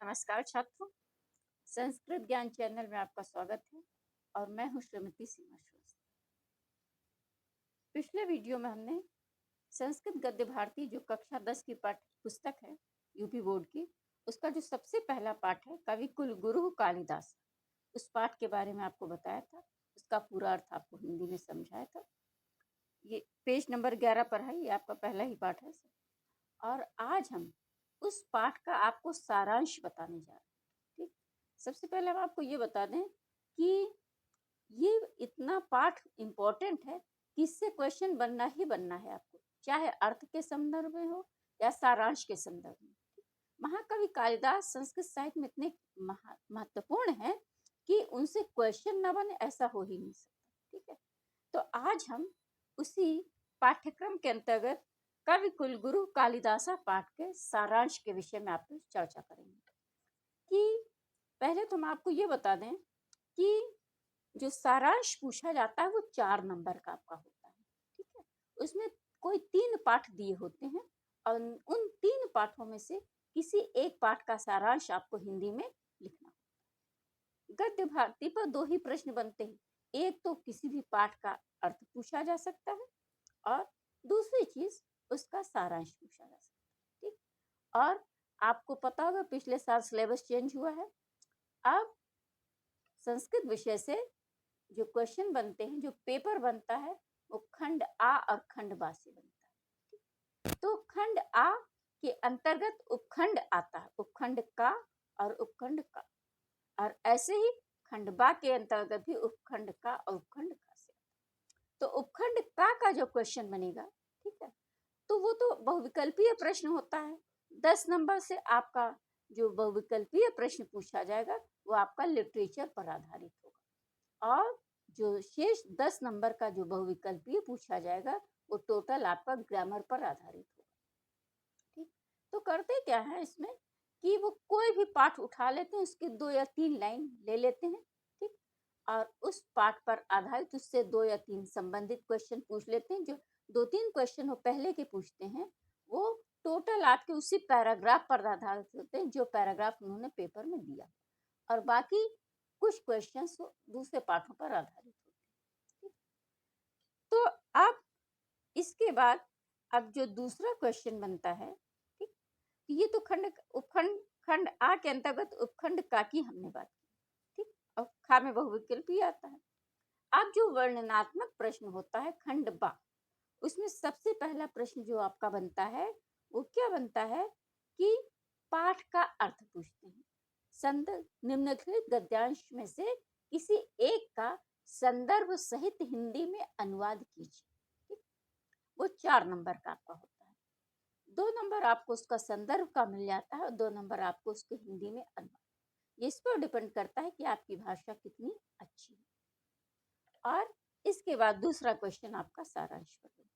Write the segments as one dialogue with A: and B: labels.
A: नमस्कार छात्रों, संस्कृत ज्ञान चैनल में आपका स्वागत है और मैं हूं श्रीमती सीमा श्रीवास्तव। पिछले वीडियो में हमने संस्कृत गद्य भारती जो कक्षा 10 की पाठ्य पुस्तक है यूपी बोर्ड की, उसका जो सबसे पहला पाठ है कवि कुल गुरु कालिदास, उस पाठ के बारे में आपको बताया था। उसका पूरा अर्थ आपको हिंदी में समझाया था। ये पेज नंबर 11 पर है, ये आपका पहला ही पाठ है और आज हम उस पाठ का आपको सारांश बताने जा रहे हैं। ठीक, सबसे पहले हम आपको ये बता दें कि ये इतना पाठ इम्पोर्टेंट है कि इससे क्वेश्चन बनना ही बनना है आपको, चाहे अर्थ के संदर्भ में हो या सारांश के संदर्भ में। महाकवि कालिदास संस्कृत साहित्य में इतने महत्वपूर्ण है कि उनसे क्वेश्चन न बने ऐसा हो ही नहीं सकता। ठीक है, तो आज हम उसी पाठ्यक्रम के अंतर्गत कवि कुलगुरु कालिदासा पाठ के सारांश के विषय में आपसे चर्चा करेंगे। कि पहले तो हम आपको ये बता दें कि जो सारांश पूछा जाता है वो 4 नंबर का आपका होता है। ठीक है, उसमें कोई 3 पाठ दिए होते हैं और उन 3 पाठों में से किसी एक पाठ का सारांश आपको हिंदी में लिखना होता है। गद्य भारती पर 2 ही प्रश्न बनते हैं, एक तो किसी भी पाठ का अर्थ पूछा जा सकता है और दूसरी चीज उसका सारांश पूछा जा सकता है। ठीक, और आपको पता होगा पिछले साल सिलेबस चेंज हुआ है। अब संस्कृत विषय से जो क्वेश्चन बनते हैं, जो पेपर बनता है, वो खंड आ और खंड बा से बनता है। तो खंड आ के अंतर्गत उपखंड आता है, उपखंड का और उपखंड का, और ऐसे ही खंड बा के अंतर्गत भी उपखंड का और उपखंड का से। तो उपखंड का जो क्वेश्चन बनेगा, ठीक है, तो वो तो बहुविकल्पीय प्रश्न होता है। 10 नंबर से आपका जो बहुविकल्पीय प्रश्न पूछा जाएगा वो आपका लिटरेचर पर आधारित होगा और जो शेष 10 नंबर का जो बहुविकल्पीय पूछा जाएगा वो टोटल आपका ग्रामर पर आधारित होगा। ठीक, तो करते क्या है इसमें कि वो कोई भी पाठ उठा लेते हैं, उसके 2 या 3 लाइन ले लेते हैं। ठीक, और उस पाठ पर आधारित उससे 2 या 3 संबंधित क्वेश्चन पूछ लेते हैं। जो 2-3 क्वेश्चन वो पहले के पूछते हैं वो टोटल आपके उसी पैराग्राफ पर आधारित होते हैं जो पैराग्राफ उन्होंने पेपर में दिया, और बाकी कुछ क्वेश्चंस दूसरे पाठों पर आधारित होते हैं। तो अब इसके बाद अब जो दूसरा क्वेश्चन बनता है, ठीक, ये तो खंड आ के अंतर्गत उपखंड का की हमने बात की। ठीक, और खा में बहुविकल्पी आता है। अब जो वर्णनात्मक प्रश्न होता है खंड बा, उसमें सबसे पहला प्रश्न जो आपका बनता है वो क्या बनता है कि पाठ का अर्थ पूछते हैं। निम्नलिखित गद्यांश में से किसी एक का संदर्भ सहित हिंदी में अनुवाद कीजिए। वो 4 नंबर का आपका होता है। 2 नंबर आपको उसका संदर्भ का मिल जाता है और 2 नंबर आपको उसके हिंदी में अनुवाद। इस पर डिपेंड करता है कि आपकी भाषा कितनी अच्छी है। और इसके बाद दूसरा क्वेश्चन आपका सारांश पर बनता है।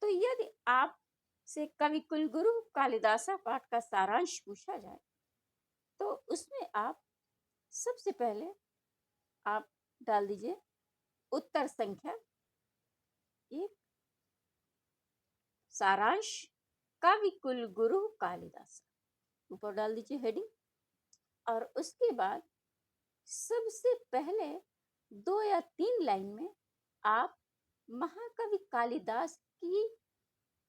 A: तो यदि आप से कवि कुलगुरु कालिदासा पाठ का सारांश पूछा जाए तो उसमें आप सबसे पहले आप डाल दीजिए उत्तर संख्या 1, सारांश कवि कुलगुरु कालिदासा, ऊपर डाल दीजिए हेडिंग। और उसके बाद सबसे पहले 2 या 3 लाइन में आप महाकवि कालिदास की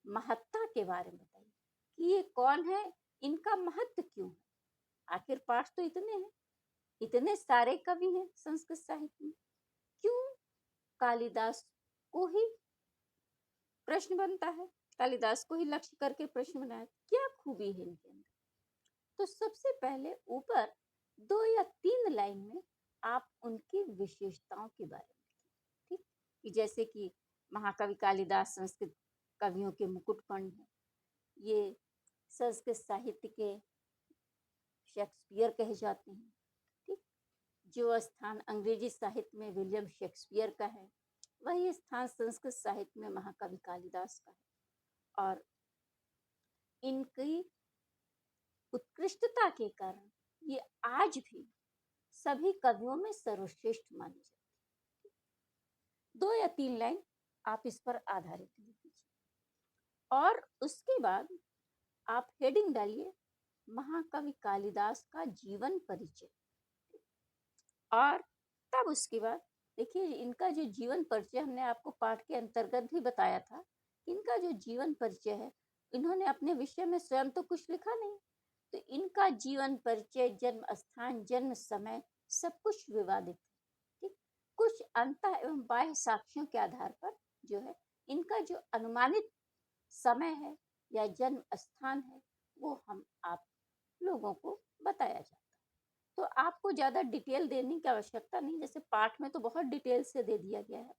A: महत्ता के बारे में बताइए कि ये कौन है, इनका महत्व क्यों है। आखिर पाठ तो इतने हैं, इतने सारे कवि हैं संस्कृत साहित्य में, क्यों कालिदास को ही प्रश्न बनता है, कालिदास को ही लक्ष्य करके प्रश्न बनाया, क्या खूबी है इनके अंदर। तो सबसे पहले ऊपर 2 या 3 लाइन में आप उनकी विशेषताओं के बारे में लिखिए। ठीक, कि जैसे कि महाकवि कालिदास संस्कृत कवियों के मुकुटमणि हैं, ये संस्कृत साहित्य के शेक्सपियर कहे जाते हैं। ठीक, जो स्थान अंग्रेजी साहित्य में विलियम शेक्सपियर का है वही स्थान संस्कृत साहित्य में महाकवि कालिदास का है, और इनकी उत्कृष्टता के कारण ये आज भी सभी कवियों में सर्वश्रेष्ठ मानी जाती है। 2 या 3 लाइन आप इस पर आधारित लिख दीजिए और उसके बाद आप हेडिंग डालिए महाकवि कालिदास का जीवन परिचय। और तब उसके बाद देखिए, इनका जो जीवन परिचय हमने आपको पाठ के अंतर्गत भी बताया था। इनका जो जीवन परिचय है, इन्होंने अपने विषय में स्वयं तो कुछ लिखा नहीं, तो इनका जीवन परिचय, जन्म स्थान, जन्म समय सब कुछ विवादित है। ठीक, कुछ अंत एवं बाह्य साक्ष्यों के आधार पर जो है इनका जो अनुमानित समय है या जन्म स्थान है, वो हम आप लोगों को बताया जाता है। तो आपको ज़्यादा डिटेल देने की आवश्यकता नहीं, जैसे पाठ में तो बहुत डिटेल से दे दिया गया है।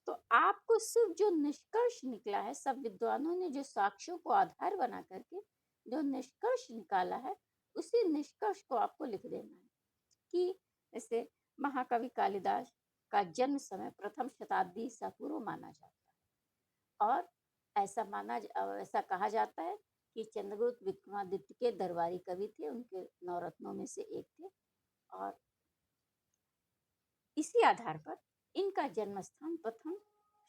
A: तो आपको सिर्फ जो निष्कर्ष निकला है, सब विद्वानों ने जो साक्ष्यों को आधार बना करके जो निष्कर्ष निकाला है, उसी निष्कर्ष को आपको लिख देना है कि जैसे महाकवि कालिदास का जन्म समय प्रथम शताब्दी ईसा पूर्व माना जाता है। और ऐसा कहा जाता है कि चंद्रगुप्त विक्रमादित्य के दरबारी कवि थे, उनके नवरत्नों में से एक थे। और इसी आधार पर इनका जन्म स्थान प्रथम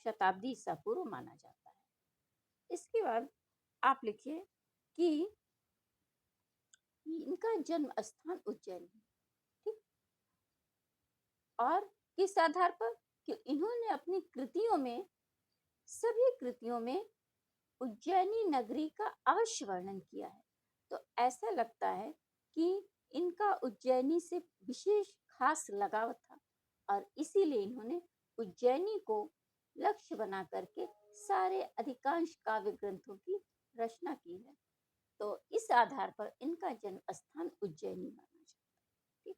A: शताब्दी ईसा पूर्व माना जाता है। इसके बाद आप लिखिए कि इनका जन्म स्थान उज्जैन है। ठीक, और किस आधार पर कि इन्होंने अपनी कृतियों में, सभी कृतियों में उज्जैनी नगरी का अवश्य वर्णन किया है। तो ऐसा लगता है कि इनका उज्जैनी से विशेष खास लगाव था और इसीलिए इन्होंने उज्जैनी को लक्ष्य बना करके सारे अधिकांश काव्य ग्रंथों की रचना की है। तो इस आधार पर इनका जन्म स्थान उज्जैनी माना जाता है। ठीक,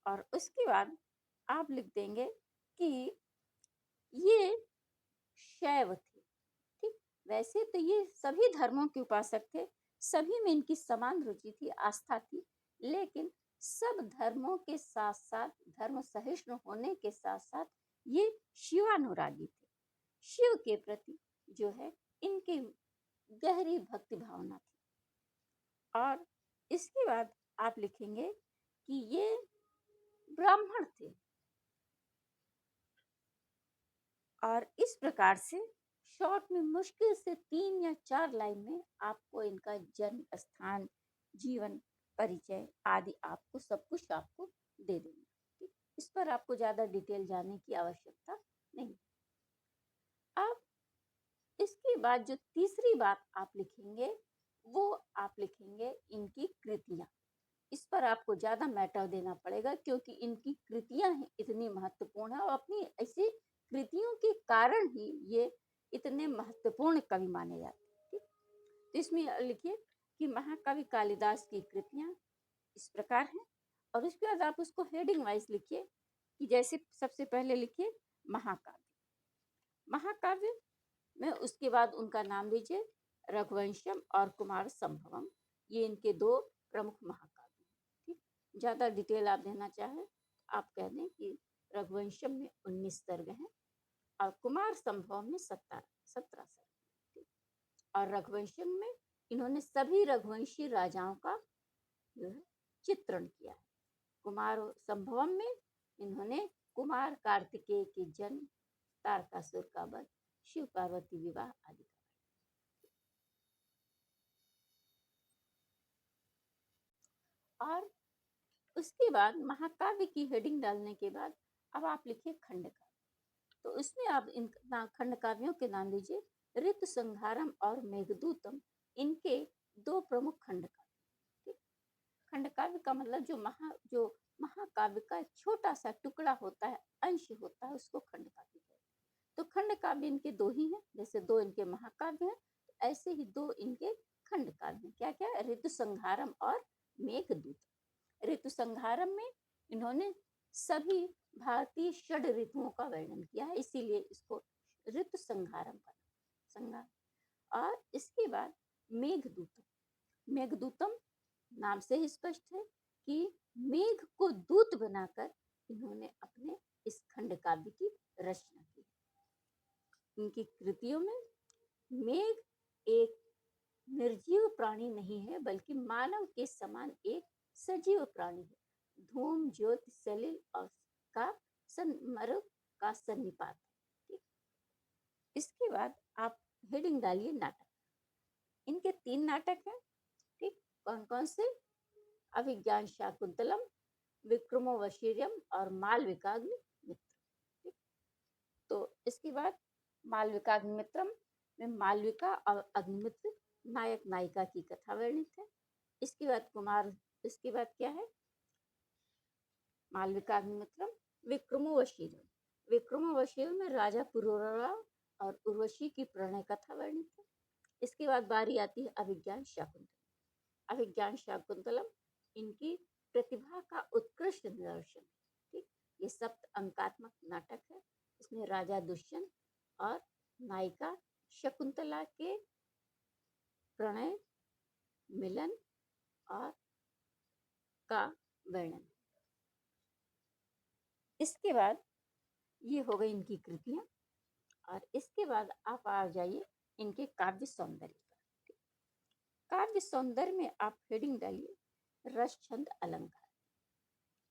A: और उसके बाद आप लिख देंगे कि ये शैव थे। ठीक, वैसे तो ये सभी धर्मों के उपासक थे, सभी में इनकी समान रुचि थी, आस्था थी, लेकिन सब धर्मों के साथ साथ, धर्म सहिष्णु होने के साथ साथ ये शिवानुरागी थे। शिव के प्रति जो है इनकी गहरी भक्ति भावना थी। और इसके बाद आप लिखेंगे कि ये ब्राह्मण थे। और इस प्रकार से शॉर्ट में मुश्किल से 3 या 4 लाइन में आपको इनका जन्म स्थान, जीवन परिचय आदि आपको सब कुछ आपको दे देंगे। ठीक, इस पर आपको ज़्यादा डिटेल जाने की आवश्यकता नहीं। अब इसके बाद जो तीसरी बात आप लिखेंगे, वो आप लिखेंगे इनकी कृतियाँ। इस पर आपको ज़्यादा मैटर देना पड़ेगा क्योंकि इनकी कृतियाँ ही इतनी महत्वपूर्ण है और अपनी ऐसी कृतियों के कारण ही ये इतने महत्वपूर्ण कवि माने जाते हैं। ठीक, तो इसमें लिखिए कि महाकवि कालिदास की कृतियाँ इस प्रकार हैं। और उसके बाद आप उसको हेडिंग वाइज लिखिए कि जैसे सबसे पहले लिखिए महाकाव्य। महाकाव्य में उसके बाद उनका नाम लीजिए रघुवंशम और कुमार संभवम, ये इनके 2 प्रमुख महाकाव्य हैं। ठीक, ज़्यादा डिटेल आप देना चाहें आप कह दें कि रघुवंशम में 19 सर्ग हैं और कुमार संभवम में 17 सर्ग। और रघुवंशम में इन्होंने सभी रघुवंशी राजाओं का जो है चित्रण किया है। कुमार संभवम में इन्होंने कुमार कार्तिकेय के जन्म, तारकासुर का वध, शिव पार्वती विवाह आदि। और उसके बाद महाकाव्य की हेडिंग डालने के बाद अब आप लिखिए खंडकाव्य। तो उसमें आप इन खंड काव्यों के नाम लीजिए ऋतु संहारम और मेघदूतम, इनके 2 प्रमुख खंड काव्य। ठीक, खंड काव्य का मतलब जो महाकाव्य का छोटा सा टुकड़ा होता है, अंश होता है, उसको खंड काव्य कहते हैं। तो खंड काव्य इनके 2 ही हैं, जैसे 2 इनके महाकाव्य हैं, तो ऐसे ही 2 इनके खंड काव्य। क्या क्या? ऋतु संहारम और मेघदूत। ऋतु संहारम में इन्होंने सभी भारतीय षड ऋतुओं का वर्णन किया है, इसीलिए इसको ऋतु संहारम का संहार। और इसके बाद मेघदूतम। मेघदूतम नाम से ही स्पष्ट है कि मेघ को दूत बनाकर इन्होंने अपने इस खंड काव्य की रचना की। इनकी कृतियों में मेघ एक निर्जीव प्राणी नहीं है, बल्कि मानव के समान एक सजीव प्राणी है। धूम ज्योति सलिल और का मरुत का सन्निपात। ठीक, इसके बाद आप हेडिंग डालिए नाटक। इनके 3 नाटक हैं। ठीक, कौन कौन से? अभिज्ञान शाकुंतलम, विक्रमोर्वशीयम और मालविकाग्निमित्रम। ठीक, तो इसके बाद मालविकाग्निमित्रम में मालविका और अग्निमित्र नायक नायिका की कथा वर्णित है। इसके बाद क्या है? मालविकाग्निमित्रम विक्रमोर्वशीयम। विक्रमोर्वशीयम में राजा पुरूरवा और उर्वशी की प्रणय कथा वर्णित है। इसके बाद बारी आती है अभिज्ञान शाकुंतलम। अभिज्ञान शाकुंतलम इनकी प्रतिभा का उत्कृष्ट निदर्शन। ठीक, ये सप्त अंकात्मक नाटक है। इसमें राजा दुष्यंत और नायिका शकुंतला के प्रणय, मिलन और का वर्णन। इसके बाद ये हो गई इनकी कृतियां, और इसके बाद आप आ जाइए इनके काव्य सौंदर्य पर। काव्य सौंदर्य में आप हेडिंग डालिए रस छंद अलंकार।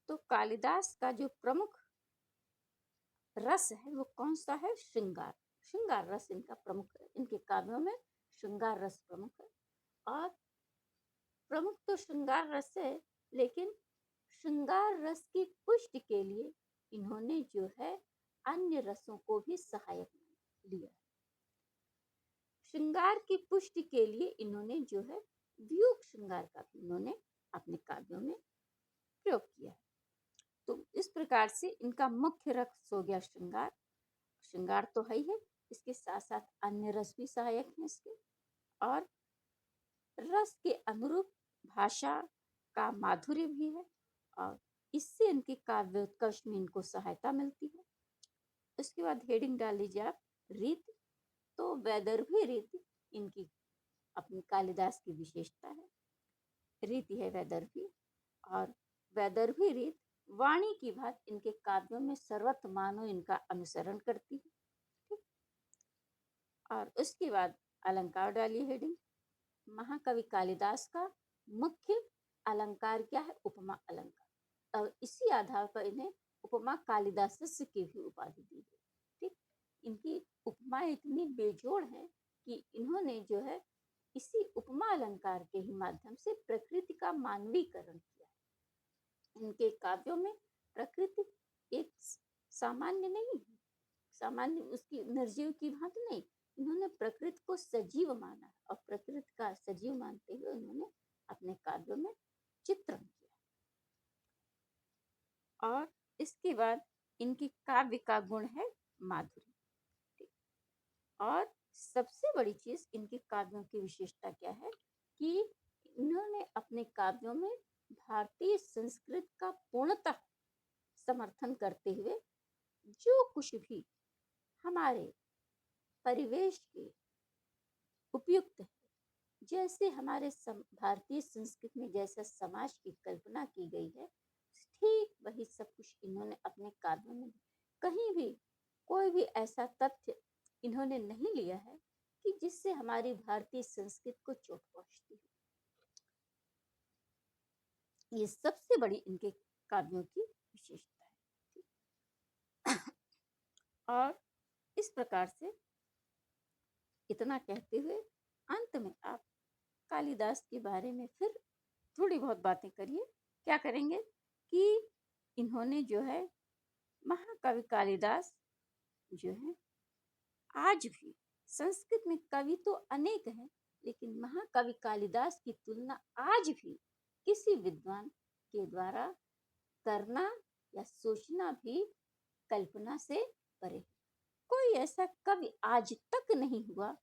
A: तो कालिदास का जो प्रमुख रस है वो कौन सा है? श्रृंगार। श्रृंगार रस इनका प्रमुख है। इनके काव्यों में श्रृंगार रस प्रमुख है। और प्रमुख तो श्रृंगार रस है, लेकिन श्रृंगार रस की पुष्टि के लिए इन्होंने जो है अन्य रसों को भी सहायक लिया। श्रृंगार की पुष्टि के लिए इन्होंने जो है व्यूह श्रृंगार का भी इन्होंने अपने काव्यों में प्रयोग किया है। तो इस प्रकार से इनका मुख्य रस हो गया श्रृंगार। श्रृंगार तो है ही है, इसके साथ साथ अन्य रस भी सहायक हैं इसके। और रस के अनुरूप भाषा का माधुर्य भी है, और इससे इनके काव्योत्कर्ष में इनको सहायता मिलती है। उसके बाद हेडिंग डाल लीजिए आप रीत। तो वैदर्भी रीत इनकी अपनी कालिदास की विशेषता है। रीति है वैदर्भी, और वैदर्भी रीत वाणी की बात इनके काव्यों में सर्वत्र मानो इनका अनुसरण करती है। ठीक, और उसके बाद अलंकार डालिए हेडिंग। महाकवि कालिदास का मुख्य अलंकार क्या है? उपमा अलंकार। और इसी आधार पर इन्हें उपमा कालिदासस्य की भी उपाधि दी गई। ठीक, इनकी उपमा इतनी बेजोड़ है कि इन्होंने जो है इसी उपमा अलंकार के ही माध्यम से प्रकृति का मानवीकरण किया। इनके काव्यों में प्रकृति एक सामान्य नहीं है, सामान्य उसकी निर्जीव की भांति नहीं। इन्होंने प्रकृति को सजीव माना, और प्रकृति का सजीव मानते हुए उन्होंने अपने काव्यों में चित्रण किया। और इसके बाद इनकी काव्य का गुण है माधुर्य। और सबसे बड़ी चीज इनके काव्यों की विशेषता क्या है कि इन्होंने अपने काव्यों में भारतीय संस्कृति का पूर्णतः समर्थन करते हुए जो कुछ भी हमारे परिवेश के उपयुक्त है, जैसे हमारे भारतीय संस्कृति में जैसा समाज की कल्पना की गई है, ठीक वही सब कुछ इन्होंने अपने काव्यों में, कहीं भी कोई भी ऐसा तथ्य इन्होंने नहीं लिया है कि जिससे हमारी भारतीय संस्कृति को चोट पहुंचती है। ये सबसे बड़ी इनके काव्यों की विशेषता है। और इस प्रकार से इतना कहते हुए अंत में आप कालिदास के बारे में फिर थोड़ी बहुत बातें करिए। क्या करेंगे कि इन्होंने जो है महाकवि कालिदास जो है आज भी संस्कृत में कवि तो अनेक हैं, लेकिन महाकवि कालिदास की तुलना आज भी किसी विद्वान के द्वारा करना या सोचना भी कल्पना से परे। कोई ऐसा कवि आज तक नहीं हुआ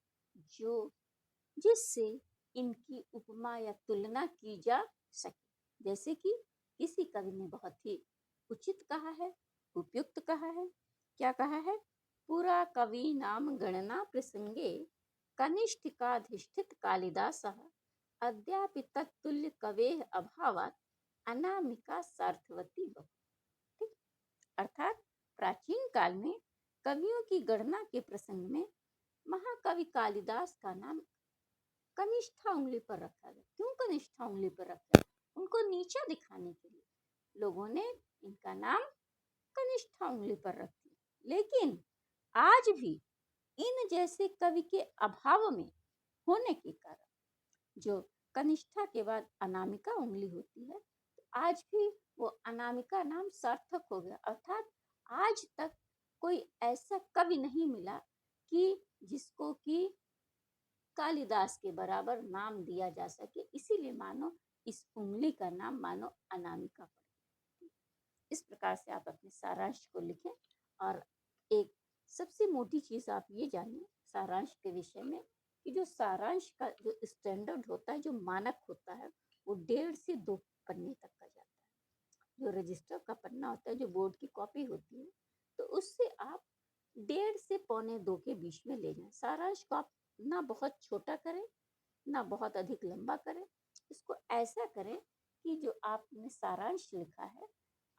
A: जो जिससे इनकी उपमा या तुलना की जा सके। जैसे कि किसी कवि ने बहुत ही उचित कहा है, उपयुक्त कहा है। क्या कहा है? पुरा कवि नाम गणना प्रसंगे कनिष्ठिकाधिष्ठित कालिदासः अद्यापि तत्तुल्य कवेः अभावात् अनामिका सार्थवती बहु। ठीक, अर्थात प्राचीन काल में कवियों की गणना के प्रसंग में महाकवि कालिदास का नाम कनिष्ठा उंगली पर रखा गया। क्यों कनिष्ठा उंगली पर रखा? उनको नीचा दिखाने के लिए लोगों ने इनका नाम कनिष्ठा उंगली पर रख दिया। लेकिन आज भी इन जैसे कवि के अभाव में होने के कारण जो कनिष्ठा के बाद अनामिका उंगली होती है, तो आज भी वो अनामिका नाम सार्थक हो गया। अर्थात आज तक कोई ऐसा कवि नहीं मिला कि जिसको कि कालिदास के बराबर नाम दिया जा सके, इसीलिए मानो इस उंगली का नाम मानो अनामिका पड़। इस प्रकार से आप अपने सारांश को लिखें। और एक सबसे मोटी चीज आप ये जानिए सारांश के विषय में कि जो सारांश का जो स्टैंडर्ड होता है, जो मानक होता है, वो 1.5 से 2 पन्ने तक का जाता है। जो रजिस्टर का पन्ना होता है, जो बोर्ड की कॉपी होती है, तो उससे आप 1.5 से 1.25 के बीच में ले जाएं। सारांश को आप ना बहुत छोटा करें, ना बहुत अधिक लंबा करें। इसको ऐसा करें कि जो आपने सारांश लिखा है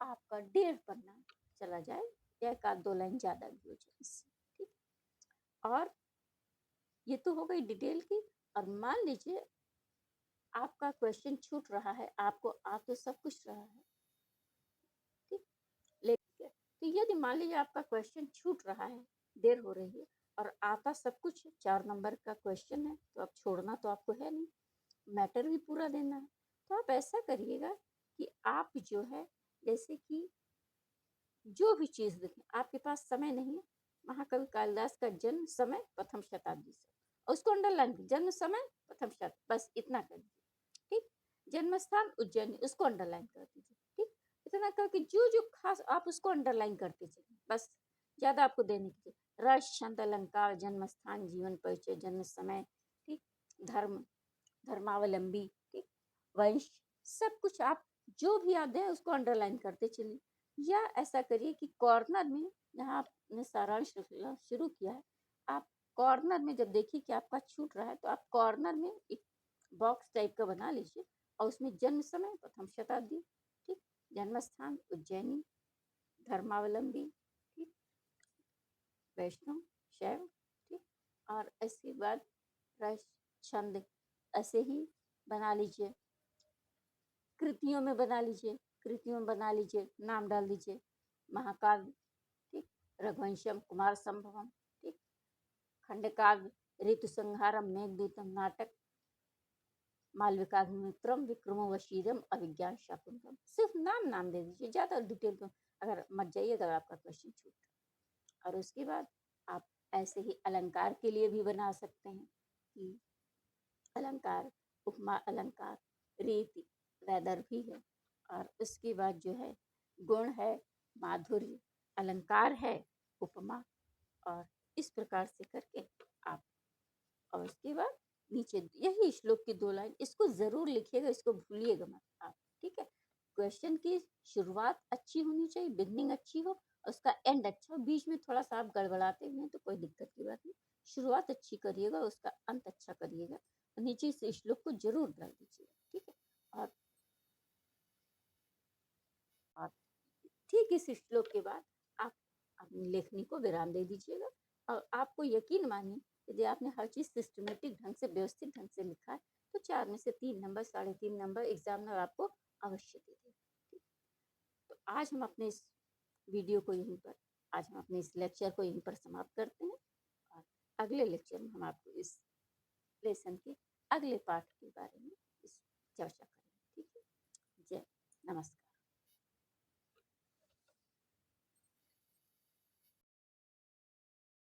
A: आपका 1.5 पन्ना चला जाए, या 1-2 लाइन ज्यादा भी हो जाए इससे, ठीक। और ये तो हो गई डिटेल की। और मान लीजिए आपका क्वेश्चन छूट रहा है, आपको आ तो सब कुछ रहा है, ठीक, लेकिन तो यदि मान लीजिए आपका क्वेश्चन छूट रहा है, देर हो रही है, और आता सब कुछ 4 नंबर का क्वेश्चन है, तो अब छोड़ना तो आपको है नहीं, मैटर भी पूरा देना है। तो आप ऐसा करिएगा कि आप जो है, जैसे कि जो भी चीज लिखें, आपके पास समय नहीं है, महाकवि कालिदास का जन्म समय प्रथम शताब्दी से, और उसको अंडरलाइन, जन्म समय प्रथम शताब्दी, बस इतना कर दीजिए, ठीक। जन्म स्थान उज्जैनी, उसको अंडरलाइन कर दीजिए, ठीक। इतना करके जो जो खास आप उसको अंडरलाइन करते चलिए, बस ज्यादा आपको देने की। रस, छंद, अलंकार, जन्म स्थान, जीवन परिचय, जन्म समय, ठीक, धर्म, धर्मावलंबी, ठीक, वंश, सब कुछ आप जो भी आप दें उसको अंडरलाइन करते चलिए। या ऐसा करिए कि कॉर्नर में, जहाँ आपने सारांश लिखना शुरू किया है, आप कॉर्नर में जब देखिए कि आपका छूट रहा है, तो आप कॉर्नर में एक बॉक्स टाइप का बना लीजिए, और उसमें जन्म समय प्रथम शताब्दी, ठीक, जन्म स्थान उज्जैनी, धर्मावलंबी, ठीक, वैष्णव, शैव, ठीक, और इसके बाद रस, छंद, ऐसे ही बना लीजिए। कृतियों में बना लीजिए, कृतियों में बना लीजिए, नाम डाल दीजिए, महाकाव्य, ठीक, रघुवंशम, कुमार संभवम, ठीक, खंडकाव्य, ऋतु संहारम, मेघदूतम, नाटक, मालविकाग्निमित्रम, विक्रमोर्वशीयम, अभिज्ञान शाकुंतलम। सिर्फ नाम नाम दे दीजिए, ज्यादा डिटेल को अगर मत जाइए, अगर आपका क्वेश्चन छूट। और उसके बाद आप ऐसे ही अलंकार के लिए भी बना सकते हैं कि अलंकार, उपमा अलंकार, रीति, वैदर्भी है, और उसके बाद जो है गुण है, माधुर्य, अलंकार है, उपमा, और इस प्रकार से करके आप, और उसके बाद नीचे यही श्लोक की 2 लाइन, इसको जरूर लिखिएगा, इसको भूलिएगा मत आप, ठीक है। क्वेश्चन की शुरुआत अच्छी होनी चाहिए, बिगनिंग अच्छी हो, उसका एंड अच्छा हो। बीच में थोड़ा सा आप गड़बड़ाते हैं तो कोई दिक्कत की बात नहीं, शुरुआत अच्छी करिएगा, उसका अंत अच्छा करिएगा। नीचे से श्लोक को जरूर डाल दीजिएगा, ठीक है। और और ठीक इस श्लोक के बाद आप अपनी लेखनी को विराम दे दीजिएगा। और आपको यकीन मानिए, यदि आपने हर चीज सिस्टमेटिक ढंग से, व्यवस्थित ढंग से लिखा है, तो 4 में से 3 नंबर, 3.5 नंबर एग्जामिनर आपको अवश्य दे देगा। तो आज हम अपने इस वीडियो को यहीं पर, आज हम अपने इस लेक्चर को यहीं पर समाप्त करते हैं, और अगले लेक्चर में हम आपको इस लेसन के अगले पाठ के बारे में चर्चा करेंगे, ठीक है। जय, नमस्कार।